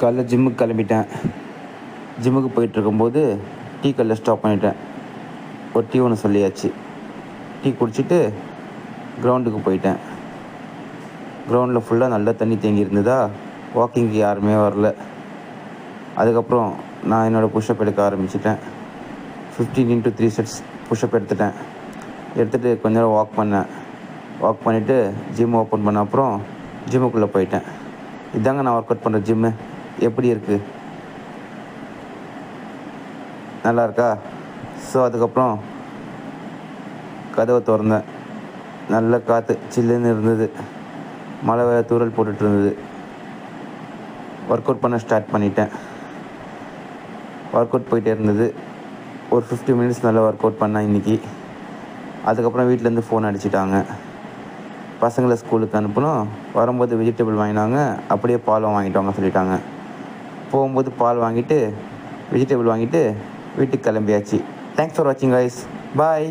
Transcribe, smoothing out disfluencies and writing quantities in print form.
காலைல ஜிம்முக்கு கிளம்பிட்டேன். ஜிம்முக்கு போயிட்டுருக்கும்போது டீ கடையில் ஸ்டாப் பண்ணிட்டேன். ஒரு டீ ஒன்று சொல்லியாச்சு. டீ குடிச்சிட்டு கிரவுண்டுக்கு போயிட்டேன். கிரவுண்டில் ஃபுல்லாக நல்லா தண்ணி தேங்கி இருந்ததா, வாக்கிங்க்கு யாருமே வரல. அதுக்கப்புறம் நான் என்னோடய புஷ்அப் எடுக்க ஆரம்பிச்சிட்டேன். 15 × 3 செட்ஸ் புஷ்அப் எடுத்துட்டேன். எடுத்துகிட்டு கொஞ்ச நேரம் வாக் பண்ணேன். வாக் பண்ணிவிட்டு ஜிம் ஓப்பன் பண்ண அப்புறம் ஜிம்முக்குள்ளே போயிட்டேன். இதாங்க நான் ஒர்க் அவுட் பண்ணுற ஜிம்மு. எப்படி இருக்குது? நல்லா இருக்கா? ஸோ அதுக்கப்புறம் கதவை திறந்தேன். நல்ல காற்று சில்லுன்னு இருந்தது. மழை வேறு தூறல் போட்டுட்டு இருந்தது. ஒர்க் அவுட் பண்ண ஸ்டார்ட் பண்ணிட்டேன். ஒர்க் அவுட் போயிட்டே இருந்தது. ஒரு 50 மினிட்ஸ் நல்லா ஒர்க் அவுட் பண்ணேன் இன்றைக்கி. அதுக்கப்புறம் வீட்டிலேருந்து ஃபோன் அடிச்சிட்டாங்க. பசங்களை ஸ்கூலுக்கு அனுப்பணும். வரும்போது வெஜிடபிள் வாங்கினாங்க. அப்படியே பாலும் வாங்கிட்டு வாங்க சொல்லிட்டாங்க. போகும்போது பால் வாங்கிட்டு வெஜிடபிள் வாங்கிட்டு வீட்டுக்கு கிளம்பியாச்சு. தேங்க்ஸ் ஃபார் வாட்சிங் கைஸ். பாய்.